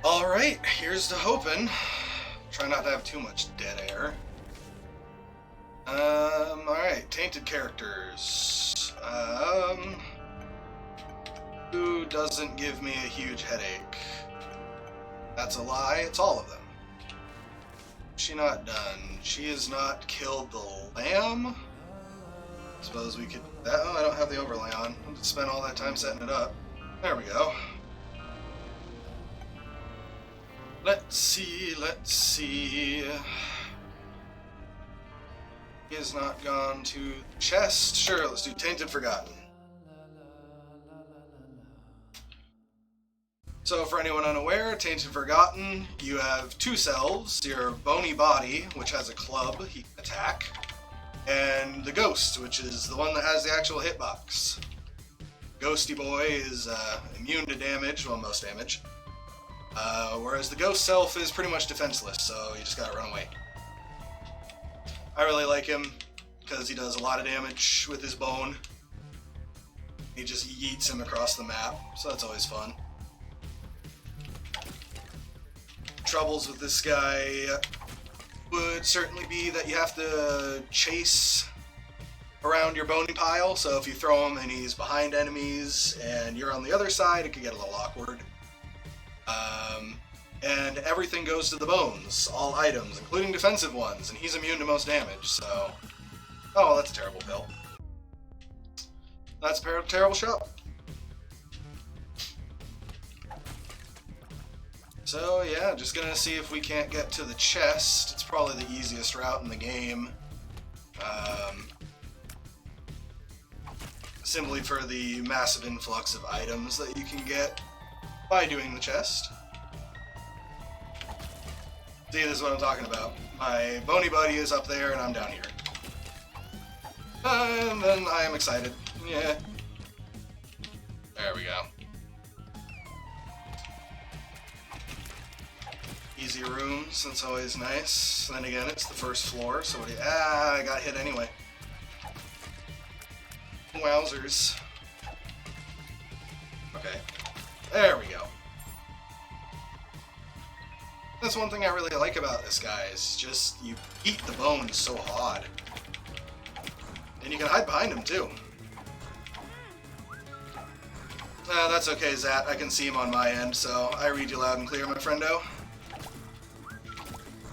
Alright, here's to hoping. Try not to have too much dead air. Alright, tainted characters. Who doesn't give me a huge headache? That's a lie, it's all of them. She not done. She has not killed the lamb? Suppose we could... Oh, I don't have the overlay on. I'll just spend all that time setting it up. There we go. Let's see. He has not gone to the chest. Sure, let's do Tainted Forgotten. So for anyone unaware, Tainted Forgotten, you have two selves, your bony body, which has a club he can attack, and the ghost, which is the one that has the actual hitbox. Ghosty boy is immune to damage, well, most damage, whereas the ghost self is pretty much defenseless, so you just gotta run away. I really like him because he does a lot of damage with his bone. He just yeets him across the map, so that's always fun. Troubles with this guy would certainly be that you have to chase around your bony pile, so if you throw him and he's behind enemies and you're on the other side, it could get a little awkward. And everything goes to the bones, all items, including defensive ones, and he's immune to most damage, so... Oh, that's a terrible pill. That's a terrible shot. So yeah, just gonna see if we can't get to the chest. It's probably the easiest route in the game. Simply for the massive influx of items that you can get by doing the chest. See, this is what I'm talking about. My bony buddy is up there and I'm down here. And then I am excited. Yeah. There we go. Easy rooms, that's always nice. Then again, it's the first floor, so what do you... I got hit anyway. Wowzers. Okay. There we go. That's one thing I really like about this guy, is just you eat the bones so hard. And you can hide behind him too. That's okay, Zat. I can see him on my end, so I read you loud and clear, my friendo.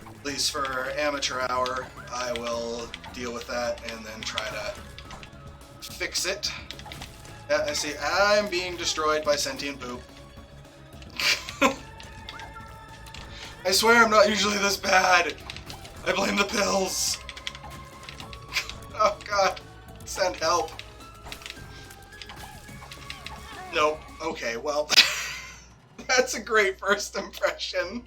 At least for amateur hour, I will deal with that and then try to fix it. Yeah, I see. I'm being destroyed by sentient poop. I swear I'm not usually this bad. I blame the pills. Oh god. Send help. Nope. Okay, well, that's a great first impression.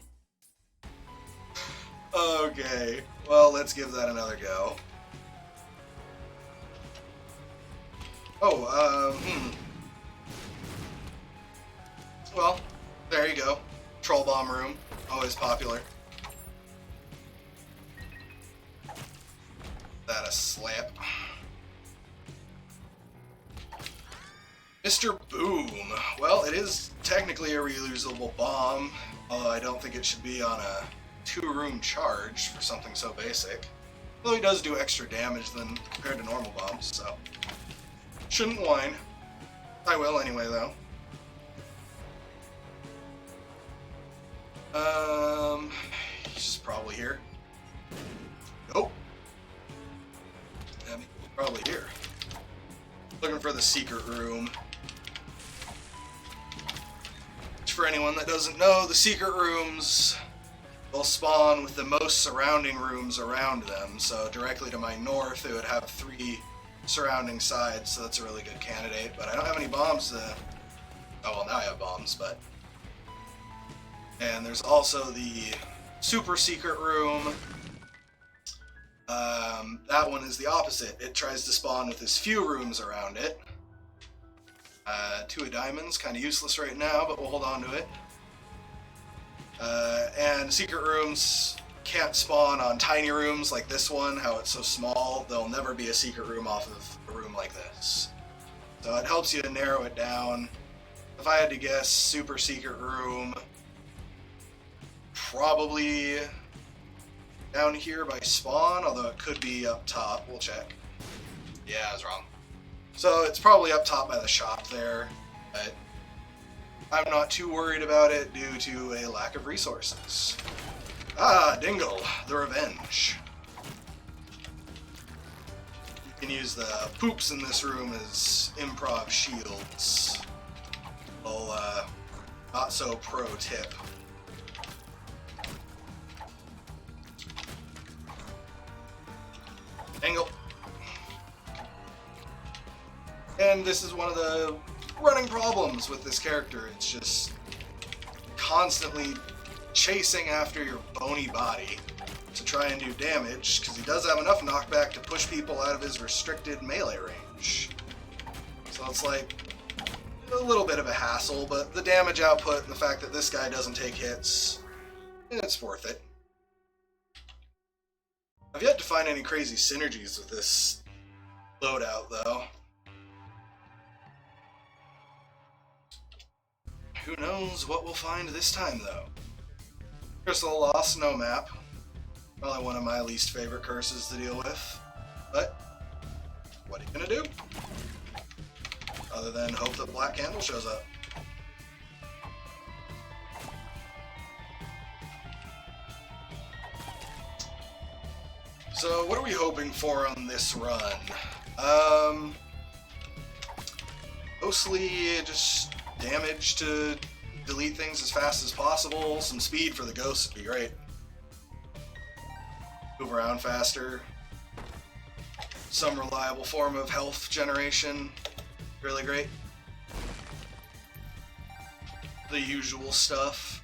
Okay, well, let's give that another go. Oh, Well, there you go. Troll bomb room, always popular. That a slap. Mr. Boom. Well, it is technically a reusable bomb, although I don't think it should be on a 2-room charge for something so basic. Though he does do extra damage than compared to normal bombs, so shouldn't whine. I will anyway, though. He's probably here. Nope. Yeah, he's probably here. Looking for the secret room. Which, for anyone that doesn't know, the secret rooms will spawn with the most surrounding rooms around them. So directly to my north, it would have 3 surrounding sides, so that's a really good candidate. But I don't have any bombs to... Oh, well, now I have bombs, but... And there's also the super secret room. That one is the opposite. It tries to spawn with as few rooms around it. 2 of diamonds, kind of useless right now, but we'll hold on to it. And secret rooms can't spawn on tiny rooms like this one, how it's so small. There'll never be a secret room off of a room like this. So it helps you to narrow it down. If I had to guess, super secret room, probably down here by spawn, although it could be up top. We'll check. Yeah, I was wrong. So it's probably up top by the shop there, but I'm not too worried about it due to a lack of resources. Ah, Dingle, the Revenge. You can use the poops in this room as improv shields. Well, not so pro tip. Dingle. And this is one of the running problems with this character. It's just constantly chasing after your bony body to try and do damage, because he does have enough knockback to push people out of his restricted melee range. So it's like a little bit of a hassle, but the damage output and the fact that this guy doesn't take hits, it's worth it. I've yet to find any crazy synergies with this loadout, though. Who knows what we'll find this time, though. Crystal Lost, no map. Probably one of my least favorite curses to deal with. But, what are you gonna do? Other than hope that Black Candle shows up. So, what are we hoping for on this run? Mostly just damage to delete things as fast as possible. Some speed for the ghosts would be great. Move around faster. Some reliable form of health generation. Really great. The usual stuff.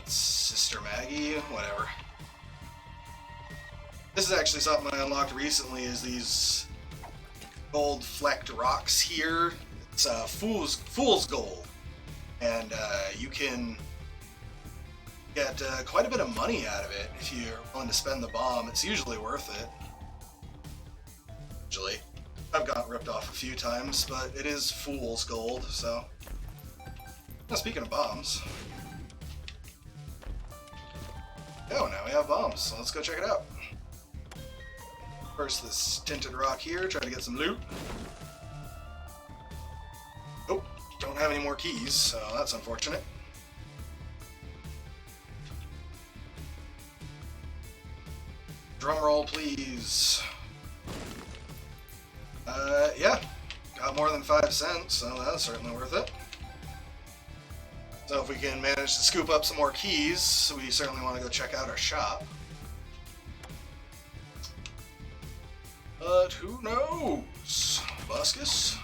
Sister Maggie, whatever. This is actually something I unlocked recently, is these gold flecked rocks here. It's fool's gold. And you can get quite a bit of money out of it if you're willing to spend the bomb. It's usually worth it. Usually. I've gotten ripped off a few times, but it is fool's gold, so. Now, speaking of bombs. Oh, now we have bombs, so let's go check it out. First, this tinted rock here, try to get some loot. Oh, don't have any more keys, so that's unfortunate. Drum roll, please. Yeah, got more than 5 cents, so that's certainly worth it. So if we can manage to scoop up some more keys, we certainly want to go check out our shop. But who knows? Buscus?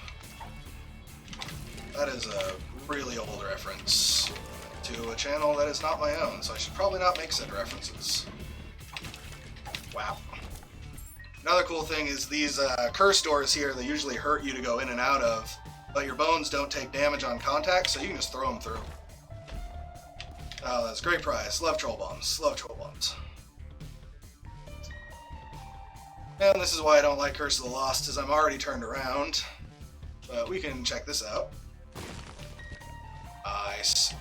That is a really old reference to a channel that is not my own, so I should probably not make said references. Wow. Another cool thing is these curse doors here, they usually hurt you to go in and out of, but your bones don't take damage on contact, so you can just throw them through. Oh, that's a great prize. Love troll bombs. Love troll bombs. And this is why I don't like Curse of the Lost, is I'm already turned around. But we can check this out. Nice.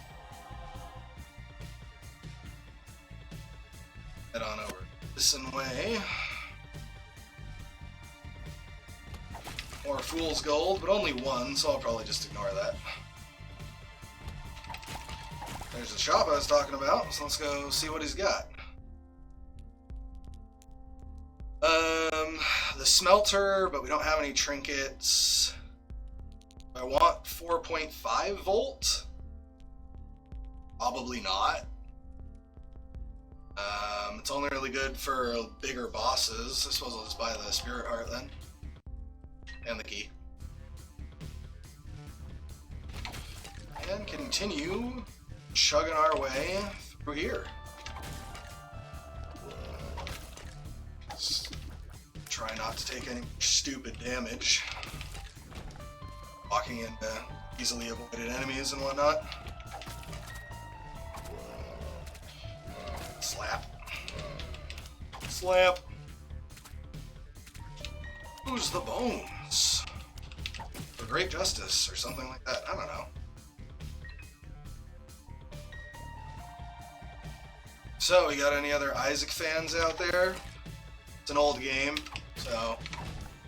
Head on over this way. More Fool's Gold, but only one, so I'll probably just ignore that. There's the shop I was talking about, so let's go see what he's got. The smelter, but we don't have any trinkets. I want 4.5 volt. Probably not. It's only really good for bigger bosses. I suppose I'll just buy the Spirit Heart then. And the key. And continue chugging our way through here. Just try not to take any stupid damage. Walking into easily avoided enemies and whatnot. Slap. Slap. Who's the bones? For great justice or something like that. I don't know. So, we got any other Isaac fans out there? It's an old game, so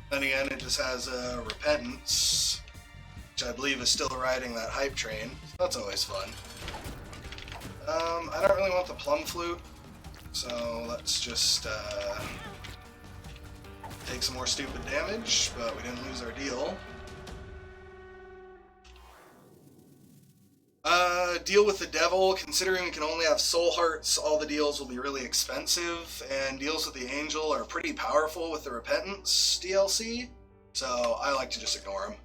then again, it just has Repentance, which I believe is still riding that hype train. So that's always fun. I don't really want the plum flute, so let's just take some more stupid damage, but we didn't lose our deal. Deal with the devil. Considering we can only have soul hearts, all the deals will be really expensive, and deals with the angel are pretty powerful with the Repentance DLC, so I like to just ignore them.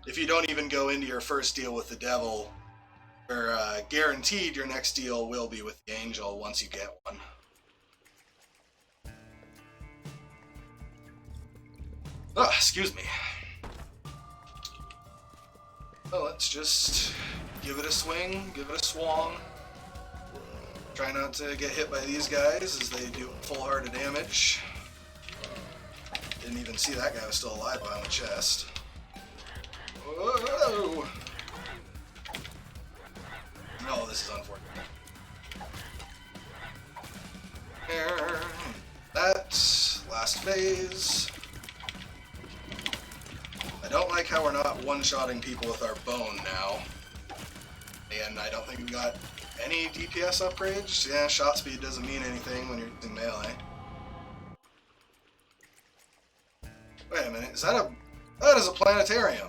If you don't even go into your first deal with the devil, you're guaranteed your next deal will be with the angel once you get one. Oh, excuse me. So let's just give it a swing, give it a swung. Try not to get hit by these guys as they do full-hearted damage. Didn't even see that guy was still alive behind the chest. Whoa! Oh, this is unfortunate. That last phase. I don't like how we're not one-shotting people with our bone now. And I don't think we got any DPS upgrades. Yeah, shot speed doesn't mean anything when you're using melee. Wait a minute, that is a planetarium.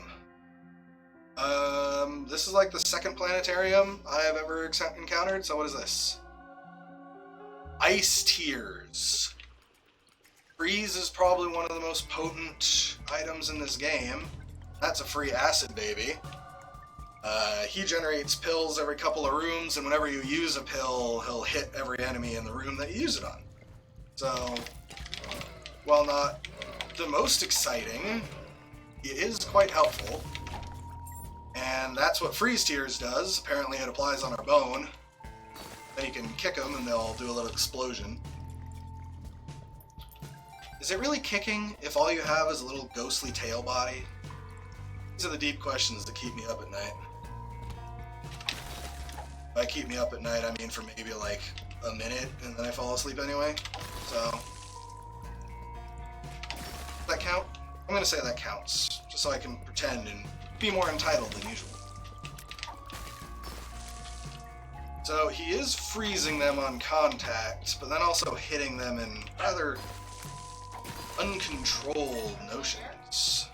This is like the second planetarium I have ever encountered, so what is this? Ice Tears. Freeze is probably one of the most potent items in this game. That's a free acid baby. He generates pills every couple of rooms, and whenever you use a pill, he'll hit every enemy in the room that you use it on. So, while not the most exciting, he is quite helpful. And that's what Freeze Tears does. Apparently it applies on our bone. Then you can kick them and they'll do a little explosion. Is it really kicking if all you have is a little ghostly tail body? These are the deep questions that keep me up at night. By keep me up at night, I mean for maybe like a minute and then I fall asleep anyway. So, does that count? I'm gonna say that counts, just so I can pretend and be more entitled than usual. So he is freezing them on contact, but then also hitting them in rather uncontrolled notions.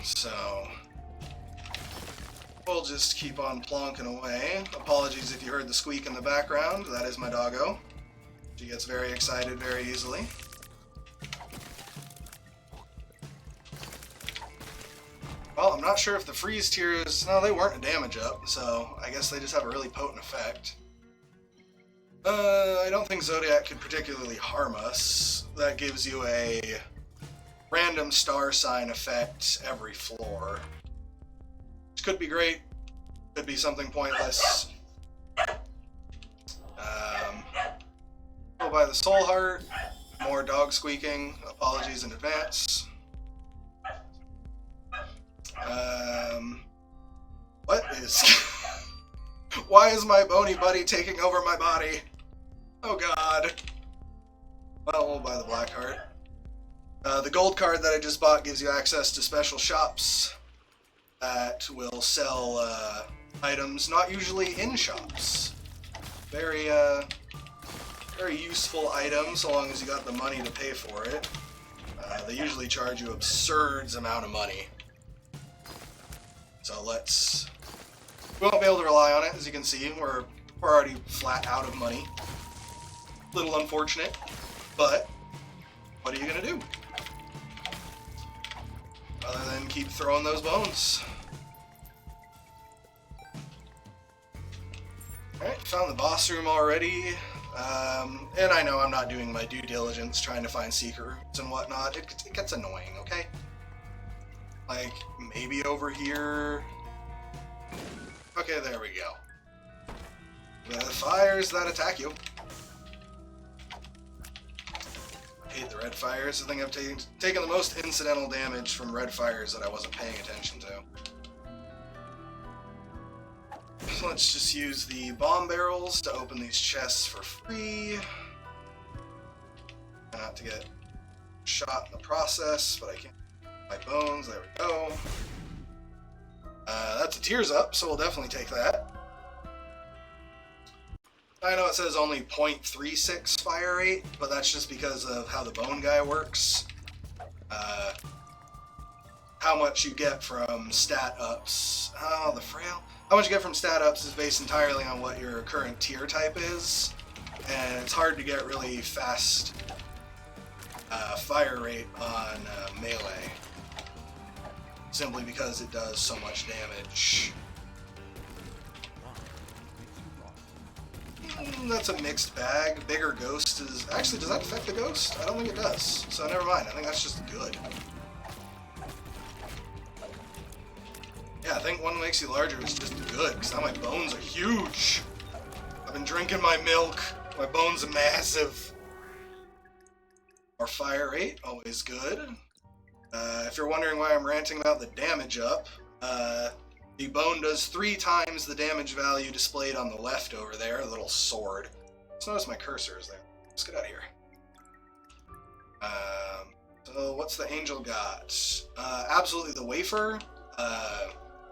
So we'll just keep on plonking away. Apologies if you heard the squeak in the background. That is my doggo. She gets very excited very easily. Well, I'm not sure if the freeze tears... No, they weren't a damage up, so I guess they just have a really potent effect. I don't think Zodiac could particularly harm us. That gives you a random star sign effect every floor. Which could be great, could be something pointless. Go by the Soul Heart, more dog squeaking, apologies in advance. What is... Why is my bony buddy taking over my body? Oh god. Well, we'll buy the black heart. The gold card that I just bought gives you access to special shops that will sell items not usually in shops. Very useful item so long as you got the money to pay for it. They usually charge you absurd amount of money. So let's... We won't be able to rely on it, as you can see. We're already flat out of money. Little unfortunate, but what are you gonna do? Other than keep throwing those bones. Alright, found the boss room already. And I know I'm not doing my due diligence trying to find secret rooms and whatnot. It gets annoying, okay? Like, maybe over here... Okay, there we go. The fires that attack you. I hate the red fires. I think I've taken the most incidental damage from red fires that I wasn't paying attention to. So let's just use the bomb barrels to open these chests for free. Try not to get shot in the process, but I can't. My bones, there we go. That's a tears up, so we'll definitely take that. I know it says only 0.36 fire rate, but that's just because of how the bone guy works. How much you get from stat ups. Oh, the frail. How much you get from stat ups is based entirely on what your current tier type is, and it's hard to get really fast fire rate on melee, simply because it does so much damage. That's a mixed bag. Bigger ghost is... Actually, does that affect the ghost? I don't think it does. So never mind. I think that's just good. Yeah, I think one makes you larger is just good, because now my bones are huge. I've been drinking my milk. My bones are massive. More fire rate, always good. If you're wondering why I'm ranting about the damage up, the bone does 3 times the damage value displayed on the left over there, a little sword. Just notice my cursor is there. Let's get out of here. So what's the angel got? Absolutely the wafer.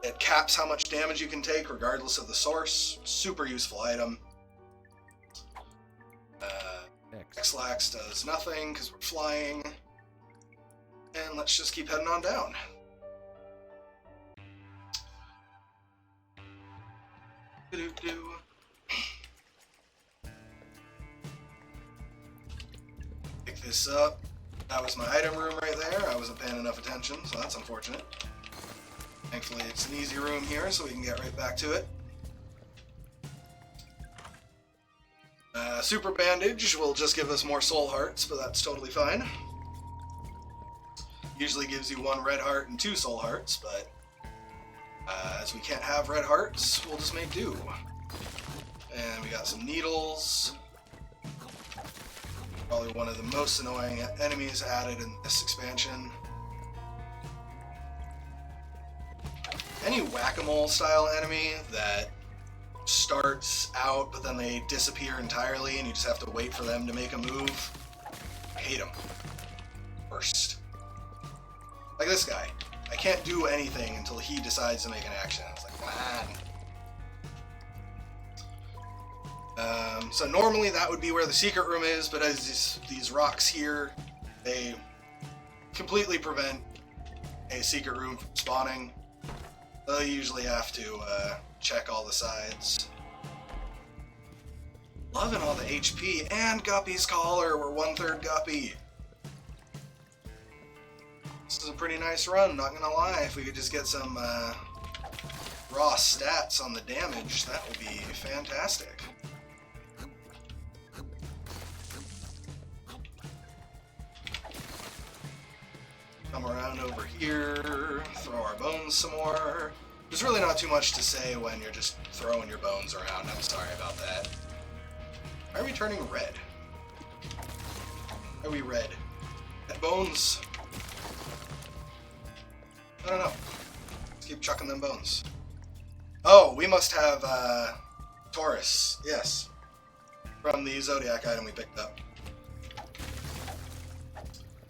It caps how much damage you can take regardless of the source. Super useful item. X-Lax does nothing because we're flying. And let's just keep heading on down. Pick this up. That was my item room right there. I wasn't paying enough attention, so that's unfortunate. Thankfully it's an easy room here, so we can get right back to it. Super Bandage will just give us more soul hearts, but that's totally fine. Usually gives you 1 red heart and 2 soul hearts, but as we can't have red hearts, we'll just make do. And we got some needles. Probably one of the most annoying enemies added in this expansion. Any whack-a-mole style enemy that starts out but then they disappear entirely and you just have to wait for them to make a move, I hate them. Worst. Like this guy. I can't do anything until he decides to make an action. It's like, man. So normally that would be where the secret room is, but as these rocks here, they completely prevent a secret room from spawning. So you usually have to check all the sides. Loving all the HP and Guppy's collar. We're 1/3 Guppy. This is a pretty nice run, not gonna lie. If we could just get some raw stats on the damage, that would be fantastic. Come around over here, throw our bones some more. There's really not too much to say when you're just throwing your bones around. I'm sorry about that. Why are we turning red? Why are we red? Red bones? I don't know. Let's keep chucking them bones. Oh, we must have Taurus. Yes. From the Zodiac item we picked up.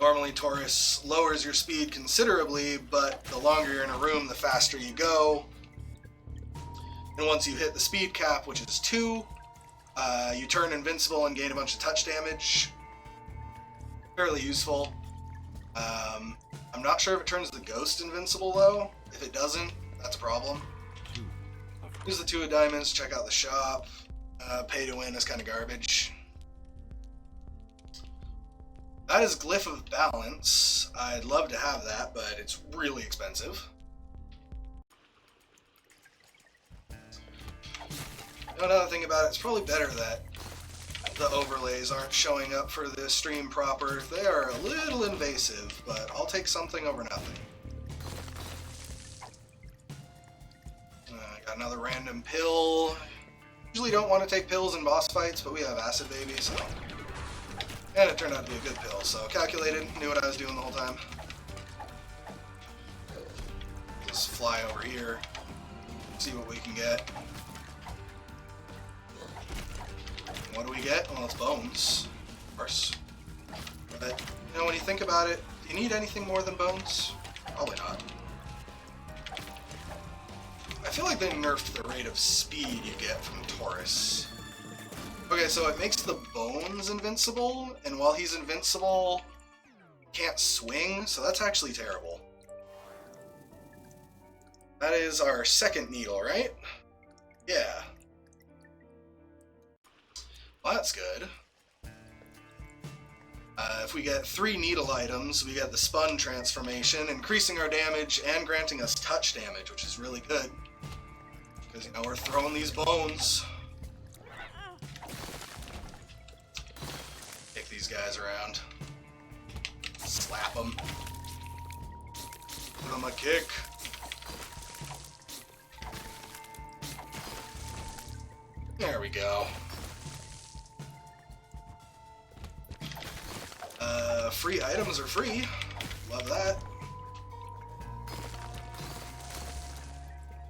Normally Taurus lowers your speed considerably, but the longer you're in a room, the faster you go. And once you hit the speed cap, which is 2, you turn invincible and gain a bunch of touch damage. Fairly useful. I'm not sure if it turns the ghost invincible though. If it doesn't, that's a problem. Here's the 2 of diamonds, check out the shop. Pay to win is kind of garbage. That is Glyph of Balance. I'd love to have that, but it's really expensive. Another thing about it, it's probably better that the overlays aren't showing up for the stream proper. They are a little invasive, but I'll take something over nothing. Got another random pill. Usually don't want to take pills in boss fights, but we have Acid Baby, so... And it turned out to be a good pill, so calculated, knew what I was doing the whole time. Just fly over here, see what we can get. What do we get? Well, it's bones, of course. But, you know, when you think about it, do you need anything more than bones? Probably not. I feel like they nerfed the rate of speed you get from Taurus. Okay, so it makes the bones invincible, and while he's invincible, can't swing, so that's actually terrible. That is our second needle, right? Yeah. Well, that's good. If we get 3 needle items, we get the spun transformation, increasing our damage and granting us touch damage, which is really good. Because, you know, we're throwing these bones. Kick these guys around. Slap them. Put them a kick. There we go. Free items are free. Love that.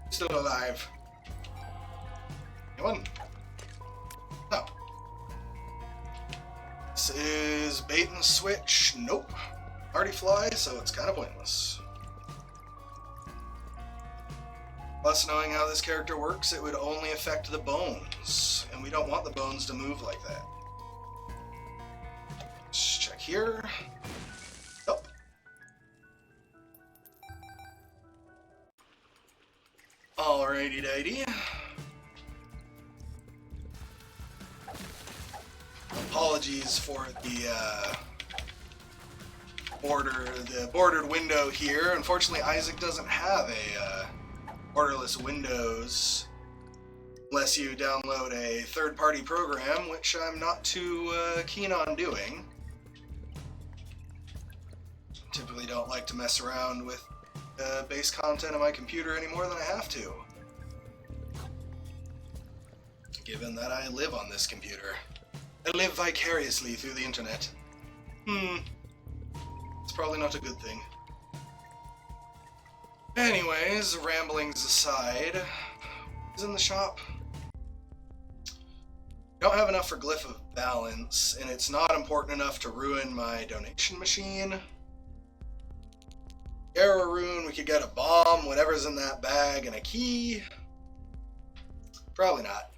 Still alive. Anyone? No. This is bait and switch. Nope. Already fly, so it's kind of pointless. Plus, knowing how this character works, it would only affect the bones. And we don't want the bones to move like that. Let's check here. Nope. Alrighty dighty. Apologies for the bordered window here. Unfortunately, Isaac doesn't have a borderless windows unless you download a third-party program, which I'm not too keen on doing. Typically don't like to mess around with base content on my computer any more than I have to, given that I live on this computer. I live vicariously through the internet. It's probably not a good thing. Anyways, ramblings aside, who's in the shop? Don't have enough for Glyph of Balance, and it's not important enough to ruin my donation machine. Arrow rune, we could get a bomb, whatever's in that bag, and a key. Probably not.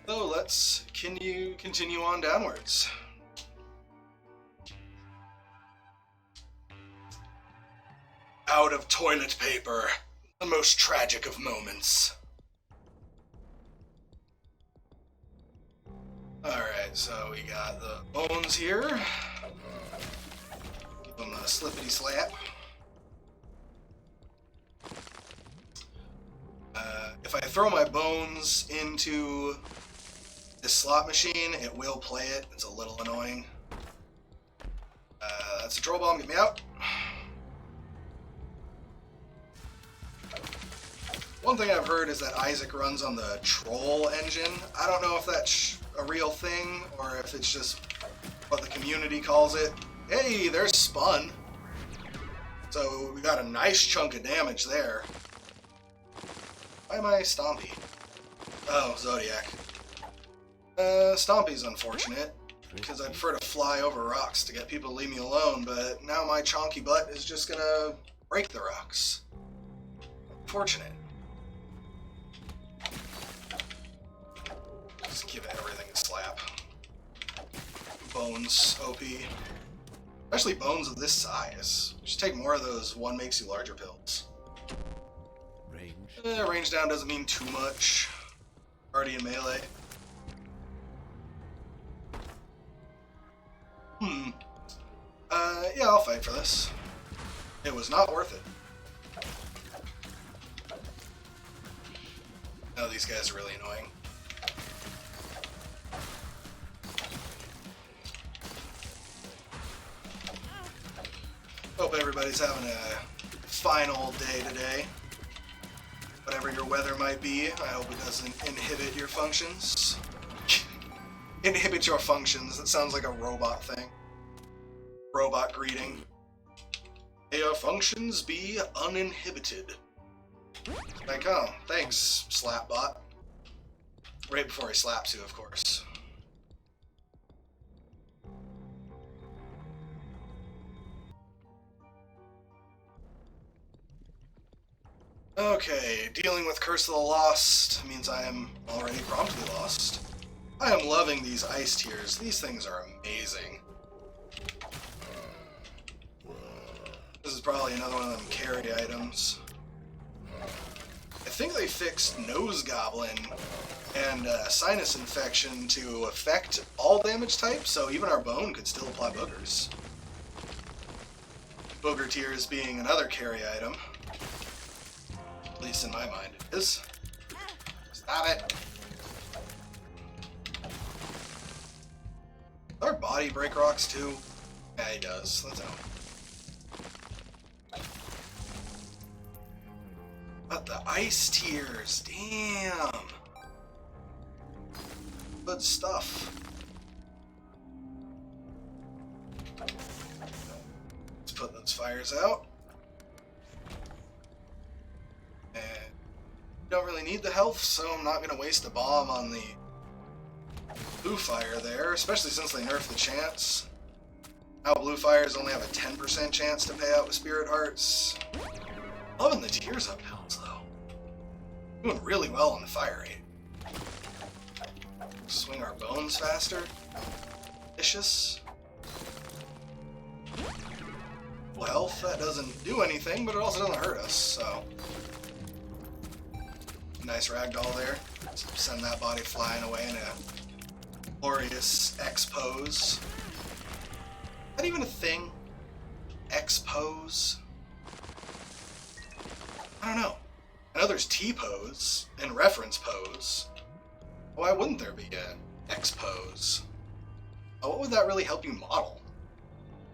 So let's continue on downwards. Out of toilet paper, the most tragic of moments. Alright, so we got the bones here. Give them a slippity slap. If I throw my bones into this slot machine, it will play it. It's a little annoying. That's a troll bomb, get me out. One thing I've heard is that Isaac runs on the troll engine. I don't know if that's a real thing or if it's just what the community calls it. Hey, there's spun. So we got a nice chunk of damage there. Why am I Stompy? Oh, Zodiac. Stompy's unfortunate, because I'd prefer to fly over rocks to get people to leave me alone, but now my chonky butt is just gonna break the rocks. Unfortunate. Just give everything a slap. Bones, OP. Especially bones of this size. Just take more of those one makes you larger pills. Range down doesn't mean too much. Already in melee. Yeah, I'll fight for this. It was not worth it. Oh, these guys are really annoying. Hope everybody's having a fine old day today. Whatever your weather might be, I hope it doesn't inhibit your functions. Inhibit your functions, that sounds like a robot thing. Robot greeting. May your functions be uninhibited. Like, oh, thanks, Slapbot. Right before he slaps you, of course. Okay, dealing with Curse of the Lost means I am already promptly lost. I am loving these ice tears. These things are amazing. This is probably another one of them carry items. I think they fixed Nose Goblin and Sinus Infection to affect all damage types, so even our bone could still apply boogers. Booger Tears being another carry item. At least in my mind it is. Stop it! Does our body break rocks too? Yeah, he does. Let's out. But the ice tears, damn! Good stuff. Let's put those fires out. And don't really need the health, so I'm not going to waste a bomb on the blue fire there, especially since they nerfed the chance. Now blue fires only have a 10% chance to pay out with Spirit Hearts. Loving the tears up builds though. Doing really well on the fire rate. Swing our bones faster. Vicious. Full health, that doesn't do anything, but it also doesn't hurt us, so. Nice ragdoll there. Send that body flying away in a glorious X pose. Is that even a thing? X pose? I don't know. I know there's T-pose and reference pose. Why wouldn't there be an X-pose? Oh, what would that really help you model?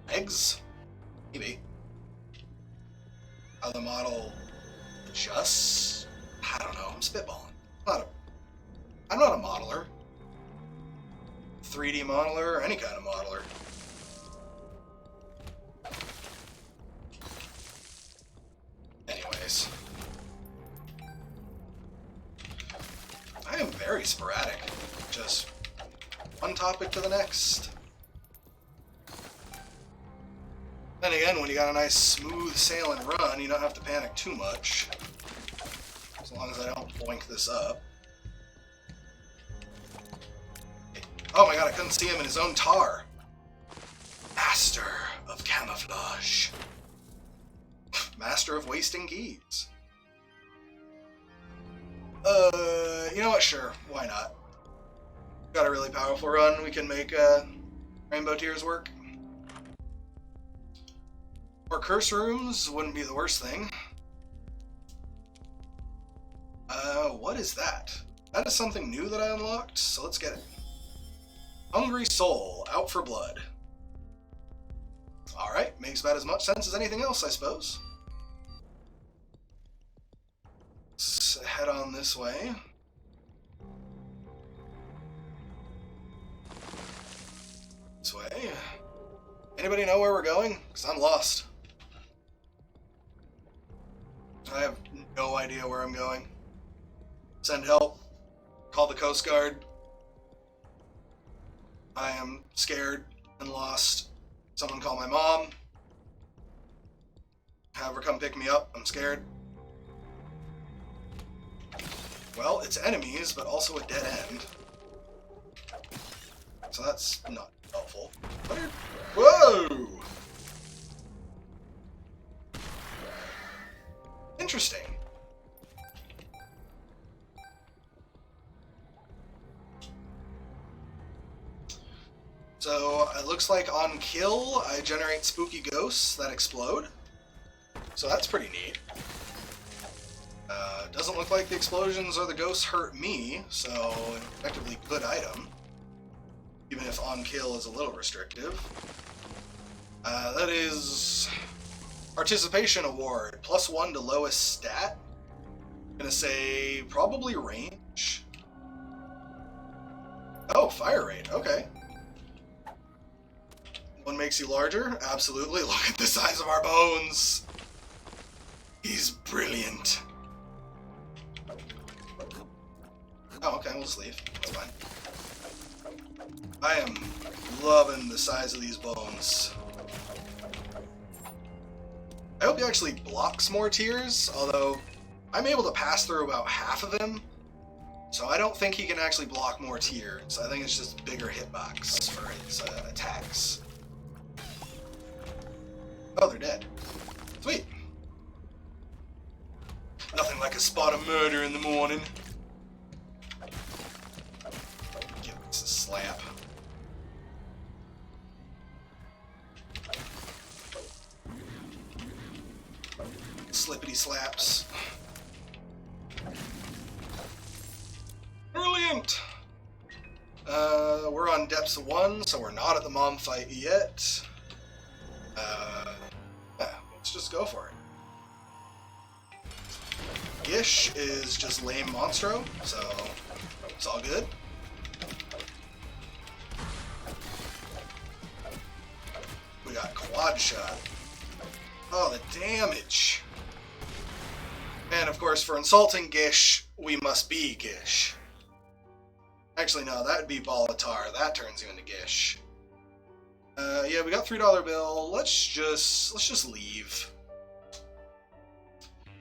Legs? Maybe. How the model adjusts? I don't know. I'm spitballing. I'm not a modeler. 3D modeler or any kind of modeler. Anyways. I am very sporadic. Just one topic to the next. Then again, when you got a nice smooth sailing run, you don't have to panic too much. As long as I don't boink this up. Oh my god, I couldn't see him in his own tar. Master of camouflage. Master of wasting keys. You know what? Sure, why not? Got a really powerful run. We can make Rainbow Tears work. Or curse rooms wouldn't be the worst thing. What is that? That is something new that I unlocked, so let's get it. Hungry Soul, out for blood. Alright, makes about as much sense as anything else, I suppose. Let's head on this way. This way. Anybody know where we're going? Because I'm lost. I have no idea where I'm going. Send help. Call the Coast Guard. I am scared and lost. Someone call my mom. Have her come pick me up. I'm scared. Well, it's enemies, but also a dead end. So that's not helpful. Whoa! Interesting. So it looks like on kill, I generate spooky ghosts that explode. So that's pretty neat. Doesn't look like the explosions or the ghosts hurt me, so an effectively good item. Even if on kill is a little restrictive. That is Participation Award, +1 to lowest stat. I'm gonna say probably range. Oh, fire rate, okay. One makes you larger? Absolutely. Look at the size of our bones. He's brilliant. Oh, okay, we'll just leave. That's fine. I am loving the size of these bones. I hope he actually blocks more tiers, although I'm able to pass through about half of him, so I don't think he can actually block more tiers. I think it's just bigger hitbox for his attacks. Oh, they're dead. Sweet. Nothing like a spot of murder in the morning. Give this a slap. Slippity slaps. Brilliant! We're on depths of 1, so we're not at the mom fight yet. Yeah, let's just go for it. Gish is just lame monstro, so it's all good. We got quad shot. Oh, the damage! And of course, for insulting Gish, we must be Gish. Actually, no, that would be Balatar. That turns you into Gish. Yeah, we got $3 bill. Let's just leave.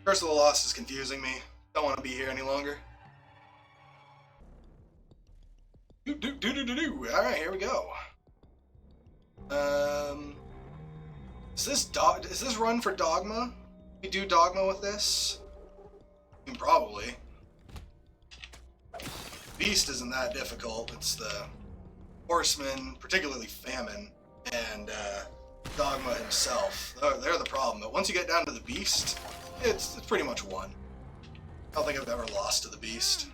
Curse of the Lost is confusing me. Don't want to be here any longer. Alright, here we go. Is this run for Dogma? We do Dogma with this? I mean, probably. Beast isn't that difficult. It's the Horseman, particularly Famine, and Dogma himself. They're the problem. But once you get down to the Beast, it's pretty much won. I don't think I've ever lost to the Beast.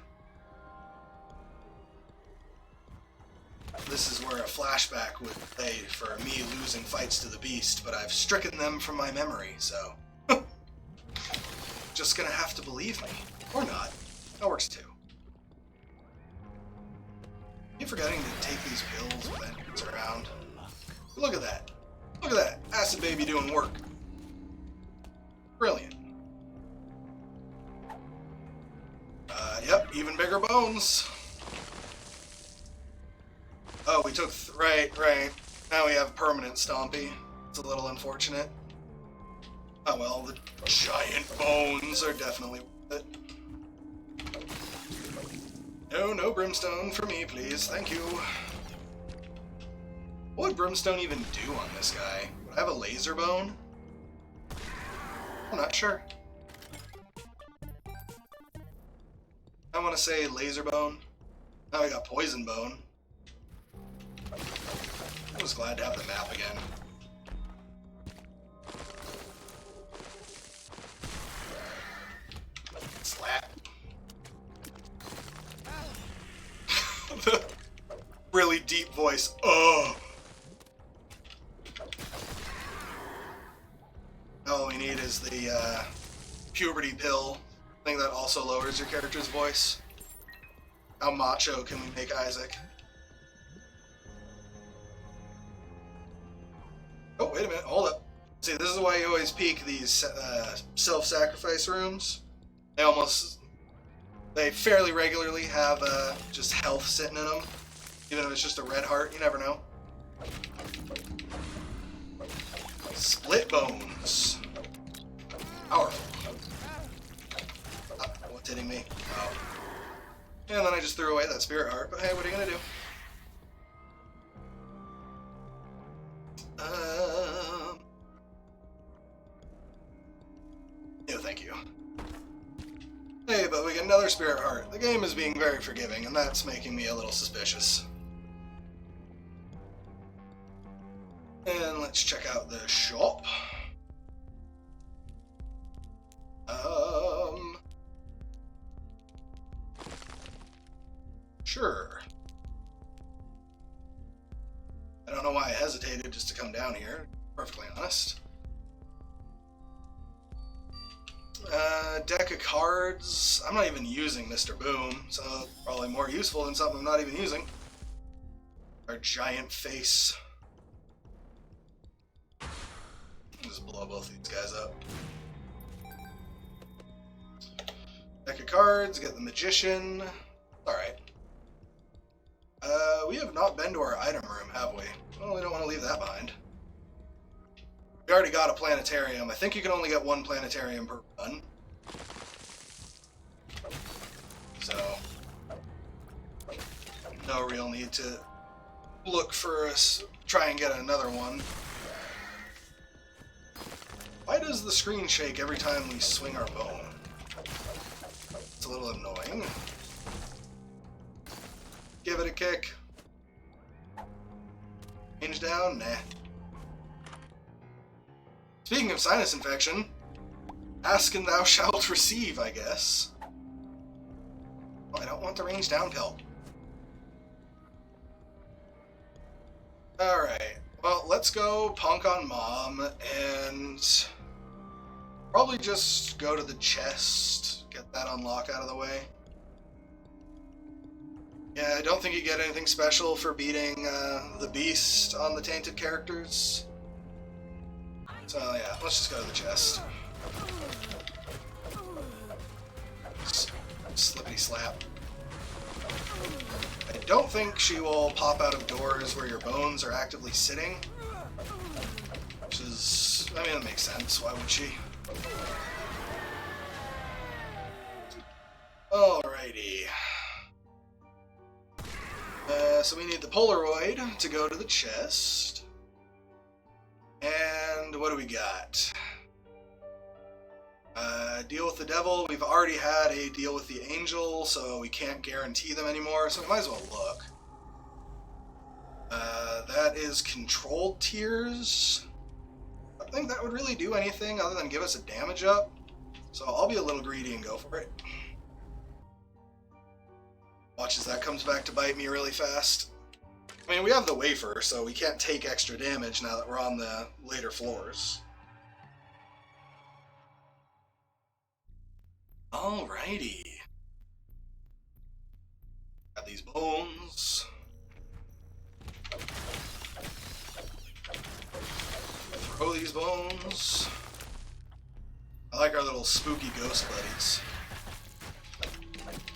This is where a flashback would play for me losing fights to the Beast, but I've stricken them from my memory, so... Just gonna have to believe me. Or not. That works too. Keep forgetting to take these pills when that gets around. Look at that. Look at that. Acid Baby doing work. Brilliant. Yep, even bigger bones. Oh, we took... right. Now we have permanent Stompy. It's a little unfortunate. Oh well, the giant bones are definitely worth it. No brimstone for me, please. Thank you. What would brimstone even do on this guy? Would I have a laser bone? I'm not sure. I want to say laser bone. Now I got poison bone. I was glad to have the map again. Slap. The really deep voice. Oh. All we need is the puberty pill. I think that also lowers your character's voice. How macho can we make Isaac? Oh, wait a minute, hold up. See, this is why you always peek these self-sacrifice rooms. They fairly regularly have just health sitting in them. Even if it's just a red heart, you never know. Split bones. Powerful. What's hitting me? Oh. And then I just threw away that spirit heart, but hey, what are you gonna do? No, thank you. Hey, but we get another spirit heart. The game is being very forgiving, and that's making me a little suspicious. And let's check out the shop. Sure. I don't know why I hesitated just to come down here, perfectly honest. Deck of cards. I'm not even using Mr. Boom, so probably more useful than something I'm not even using. Our giant face. Just blow both these guys up. Deck of cards, get the Magician. Alright. not been to our item room, have we? Well, we don't want to leave that behind. We already got a planetarium. I think you can only get one planetarium per run. So, no real need to look for us, try and get another one. Why does the screen shake every time we swing our bone? It's a little annoying. Give it a kick. Range down? Nah. Speaking of sinus infection, ask and thou shalt receive, I guess. Well, I don't want the range down pill. Alright, well, let's go punk on Mom and probably just go to the chest, get that unlock out of the way. Yeah, I don't think you get anything special for beating the Beast on the Tainted characters. So yeah, let's just go to the chest. Slippity slap. I don't think she will pop out of doors where your bones are actively sitting. Which is, I mean, that makes sense. Why would she? Alrighty. So we need the Polaroid to go to the chest. And what do we got? Deal with the devil. We've already had a deal with the angel, so we can't guarantee them anymore, so we might as well look. That is controlled tiers. I don't think that would really do anything other than give us a damage up. So I'll be a little greedy and go for it. Watch as that comes back to bite me really fast. I mean, we have the wafer, so we can't take extra damage now that we're on the later floors. Alrighty. Got these bones. Throw these bones. I like our little spooky ghost buddies.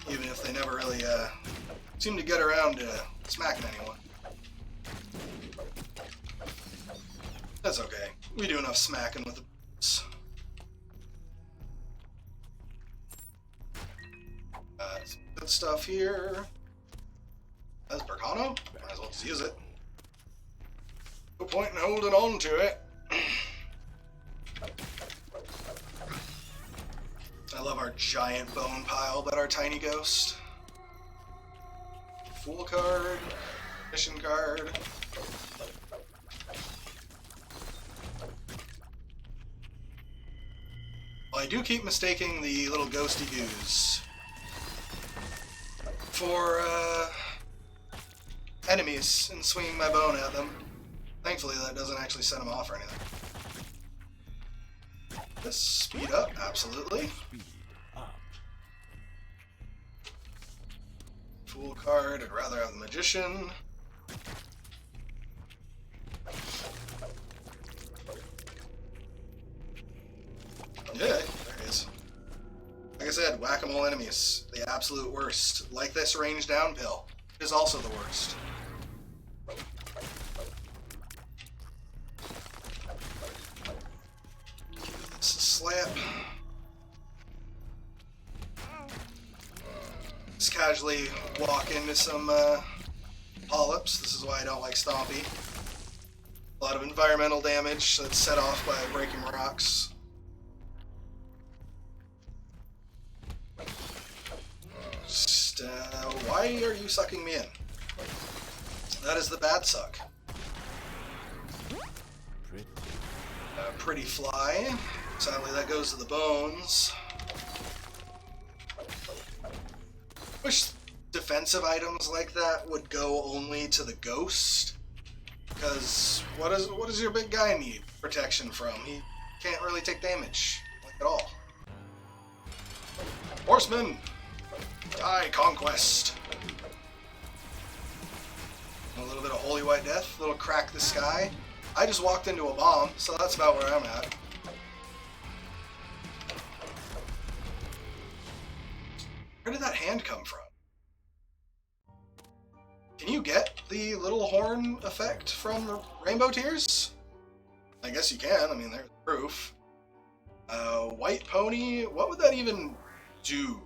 Even if they never really seem to get around to smacking anyone. That's okay. We do enough smacking with the boots. Some good stuff here. That's Bercano. Might as well just use it. No point in holding on to it. I love our giant bone pile, but our tiny ghost. Fool card. Mission card. Well, I do keep mistaking the little ghosty goos for enemies and swinging my bone at them. Thankfully that doesn't actually set them off or anything. This speed up, absolutely. Fool card, I'd rather have the Magician. Yeah, there it is. Like I said, whack-a-mole enemies. The absolute worst. Like this range down pill. It is also the worst. This is slap. Just casually walk into some polyps. This is why I don't like Stompy. A lot of environmental damage that's set off by breaking rocks. Just, why are you sucking me in? That is the bad suck. Pretty fly. Sadly, that goes to the bones. Wish defensive items like that would go only to the ghost. Because what does your big guy need protection from? He can't really take damage, like at all. Horseman! Die, Conquest! A little bit of Holy White Death, a little Crack the Sky. I just walked into a bomb, so that's about where I'm at. Where did that hand come from? Can you get the little horn effect from the Rainbow Tears? I guess you can. I mean, there's proof. White Pony? What would that even do?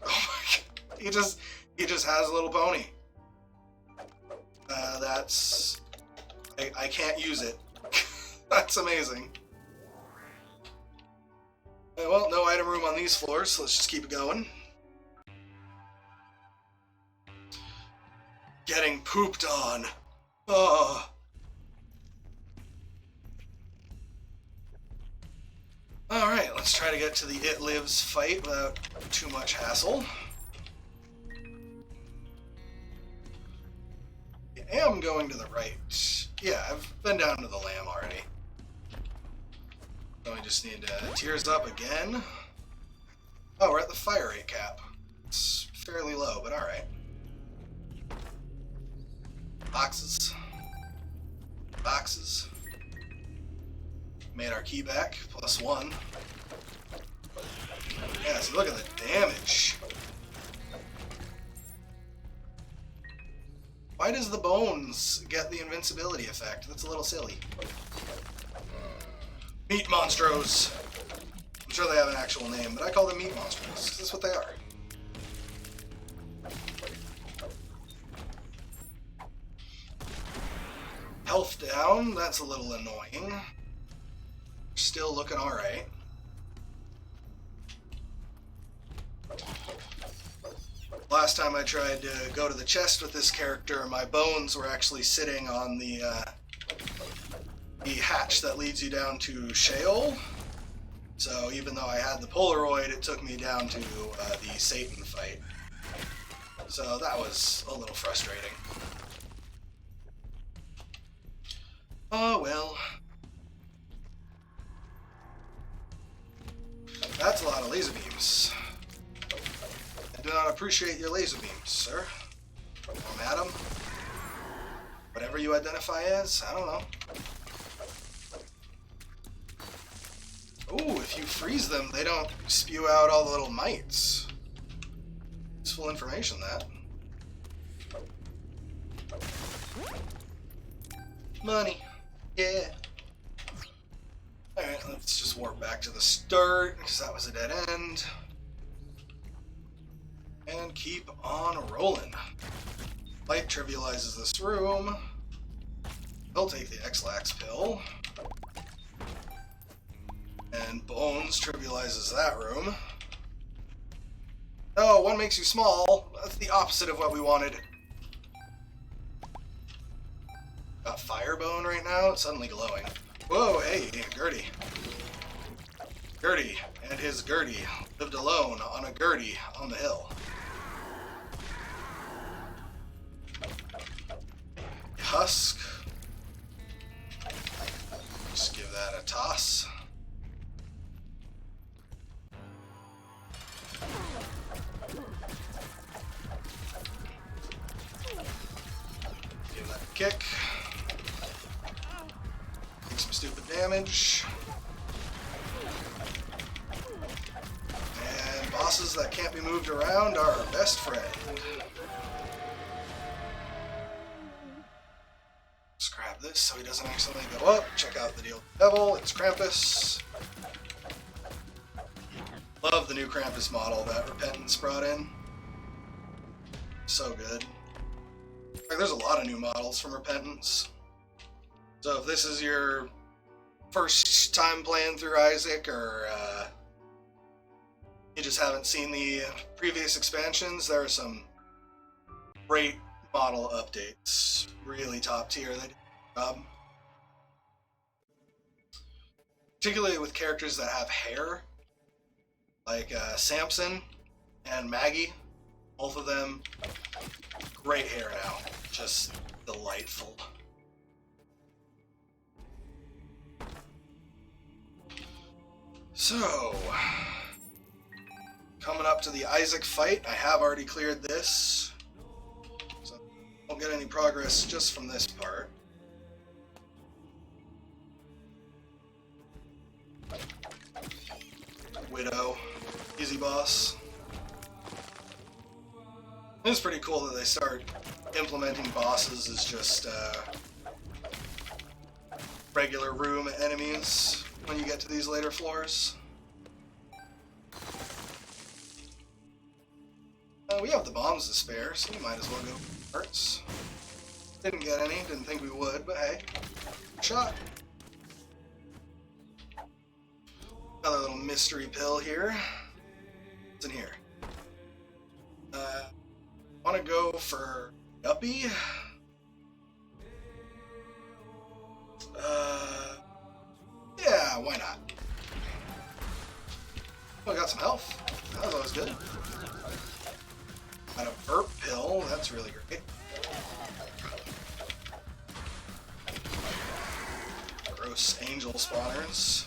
Oh my god. He just has a little pony. That's... I can't use it. That's amazing. Well, no item room on these floors, so let's just keep it going. Getting pooped on. Oh. Alright, let's try to get to the It Lives fight without too much hassle. I am going to the right. Yeah, I've been down to the lamb already. So we just need to tears up again. Oh, we're at the fire rate cap. It's fairly low, but alright. Boxes. Boxes. Made our key back, +1. Yeah, so look at the damage. Why does the bones get the invincibility effect? That's a little silly. Meat monstros. I'm sure they have an actual name, but I call them meat monstros, because that's what they are. Health down, that's a little annoying. Still looking alright. Last time I tried to go to the chest with this character, my bones were actually sitting on the hatch that leads you down to Sheol. So even though I had the Polaroid, it took me down to the Satan fight. So that was a little frustrating. Oh well. That's a lot of laser beams. I do not appreciate your laser beams, sir. Or madam. Whatever you identify as, I don't know. Ooh, if you freeze them, they don't spew out all the little mites. Useful information, that. Money. Yeah. Alright, let's just warp back to the start, because that was a dead end. And keep on rolling. Light trivializes this room. He'll take the X-Lax pill. And Bones trivializes that room. Oh, one makes you small. That's the opposite of what we wanted. Got Firebone right now, it's suddenly glowing. Whoa, hey, Gertie. Gertie and his Gertie lived alone on a Gertie on the hill. Husk. Just give that a toss. Give that a kick. Take some stupid damage. And bosses that can't be moved around are our best friend. Let's grab this so he doesn't accidentally go up. Check out the deal with the devil. It's Krampus. Love the new Krampus model that Repentance brought in. So good. Like, there's a lot of new models from Repentance. So if this is your first time playing through Isaac, or you just haven't seen the previous expansions, there are some great model updates. Really top tier. They did a job. Particularly with characters that have hair, like Samson and Maggie. Both of them, great hair now. Just delightful. So, coming up to the Isaac fight, I have already cleared this. So, I won't get any progress just from this part. Widow, easy boss. It's pretty cool that they start implementing bosses as just regular room enemies when you get to these later floors. We have the bombs to spare, so we might as well go for parts. Didn't get any, didn't think we would, but hey, shot. Another little mystery pill here. What's in here? Want to go for Guppy? Yeah, why not? Oh, I got some health. That was always good. Got a burp pill. That's really great. Gross angel spawners.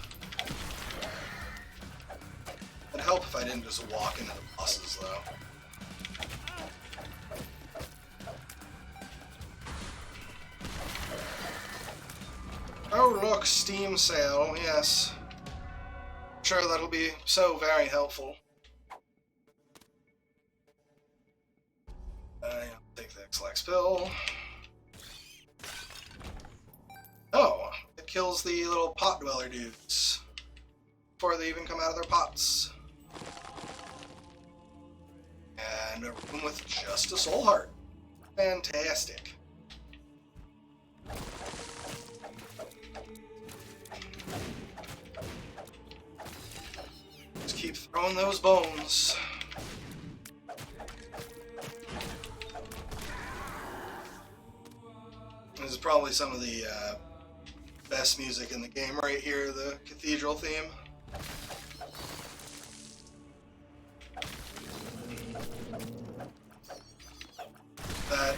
It'd help if I didn't just walk into the bosses, though. Oh look, Steam sale, yes. Sure, that'll be so very helpful. Take the X-Lax pill. Oh, it kills the little pot dweller dudes before they even come out of their pots. And a room with just a soul heart. Fantastic. Just keep throwing those bones. This is probably some of the best music in the game right here, the cathedral theme. That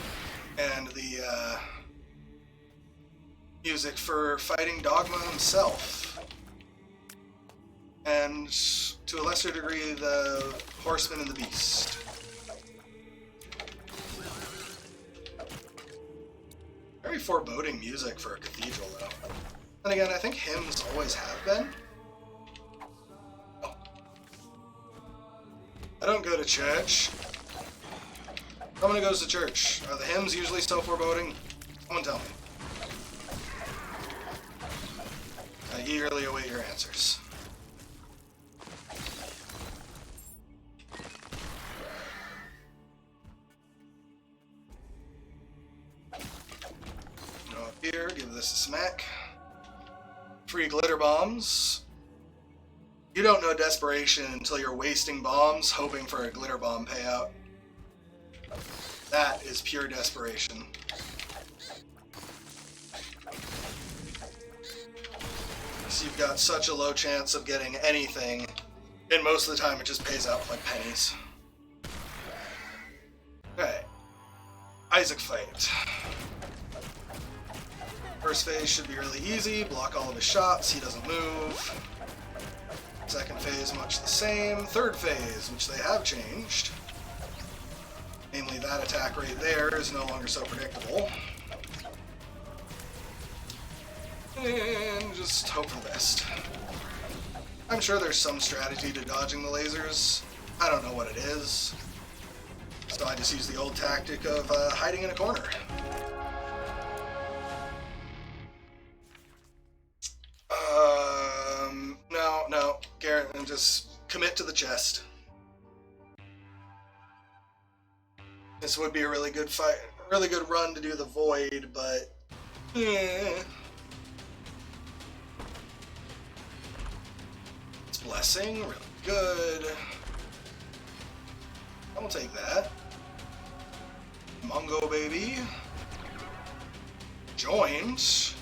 and the music for fighting Dogma himself. And to a lesser degree, the Horseman and the Beast. Very foreboding music for a cathedral, though. And again, I think hymns always have been. Oh. I don't go to church. Someone who goes to church. Are the hymns usually so foreboding? Someone tell me. I eagerly await your answers. Go up here, give this a smack. Free glitter bombs. You don't know desperation until you're wasting bombs hoping for a glitter bomb payout. That is pure desperation. So you've got such a low chance of getting anything, and most of the time it just pays out with like pennies. Okay. Isaac fight. First phase should be really easy, block all of his shots, he doesn't move. Second phase, much the same. Third phase, which they have changed. Namely, that attack right there is no longer so predictable. And just hope for the best. I'm sure there's some strategy to dodging the lasers. I don't know what it is. So I just use the old tactic of hiding in a corner. No, Garrett, and just commit to the chest. This would be a really good fight, really good run to do the void, but it's blessing, really good. I will take that. Mungo baby. Joined.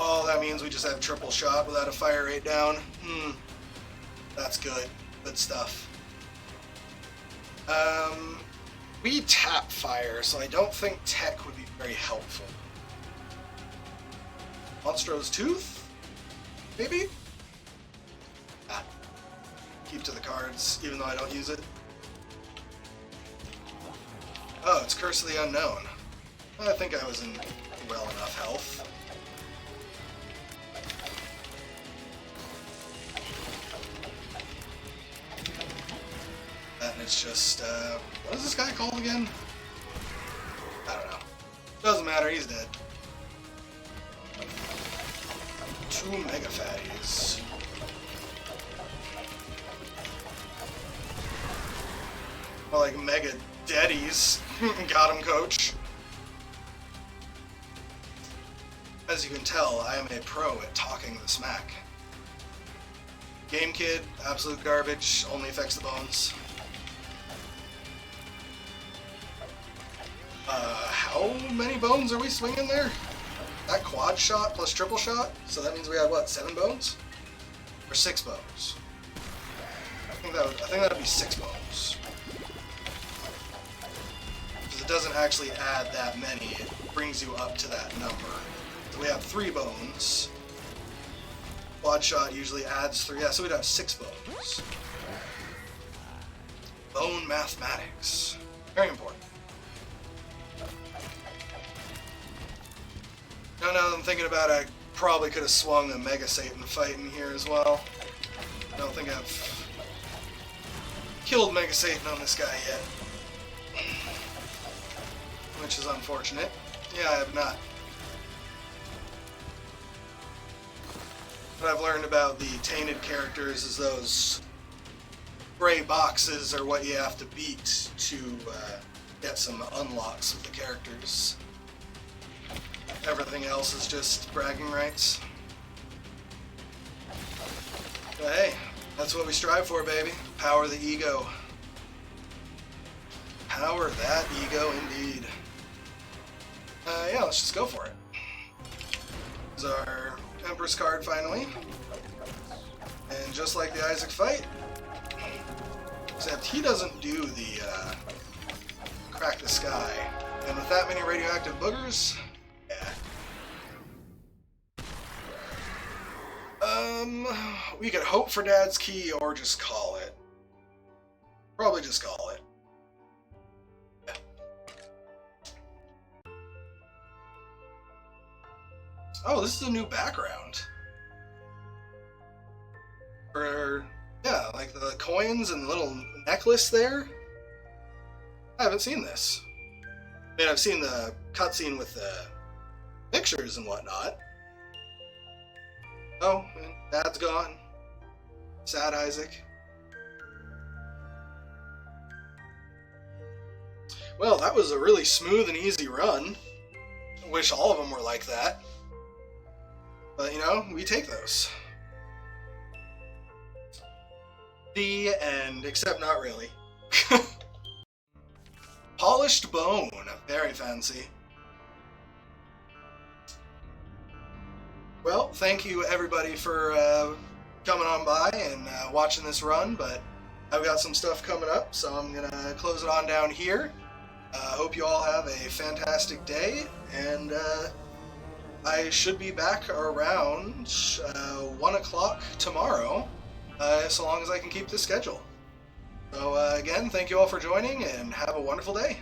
Oh, that means we just have triple shot without a fire rate down. That's good. Good stuff. We tap fire, so I don't think tech would be very helpful. Monstro's Tooth? Maybe? Ah. Keep to the cards, even though I don't use it. Oh, it's Curse of the Unknown. I think I was in well enough health. And it's just What is this guy called again? I don't know. Doesn't matter, he's dead. 2 mega fatties. More like mega daddies. Got him, coach. As you can tell, I am a pro at talking the smack. Game Kid, absolute garbage, only affects the bones. How many bones are we swinging there? That quad shot plus triple shot, so that means we have what, 7 bones? Or 6 bones? I think that would be 6 bones. Because it doesn't actually add that many, it brings you up to that number. So we have 3 bones. Quad shot usually adds 3, yeah, so we'd have 6 bones. Bone mathematics. Very important. Now that I'm thinking about it, I probably could have swung a Mega Satan fight in here as well. I don't think I've killed Mega Satan on this guy yet. Which is unfortunate. Yeah, I have not. What I've learned about the Tainted characters is those gray boxes are what you have to beat to get some unlocks with the characters. Everything else is just bragging rights. But hey, that's what we strive for, baby. Power the ego. Power that ego, indeed. Yeah, let's just go for it. This is our Empress card, finally. And just like the Isaac fight, except he doesn't do the crack the sky. And with that many radioactive boogers, yeah. We could hope for Dad's key or just call it. Probably just call it. Yeah. Oh, this is a new background. For, yeah, like the coins and the little necklace there. I haven't seen this. I mean, I've seen the cutscene with the pictures and whatnot. Oh, and Dad's gone. Sad Isaac. Well, that was a really smooth and easy run. I wish all of them were like that. But, you know, we take those. The end, except not really. Polished bone, very fancy. Well, thank you everybody for coming on by and watching this run, but I've got some stuff coming up, so I'm going to close it on down here. Hope you all have a fantastic day, and I should be back around 1 o'clock tomorrow, so long as I can keep the schedule. So again, thank you all for joining, and have a wonderful day.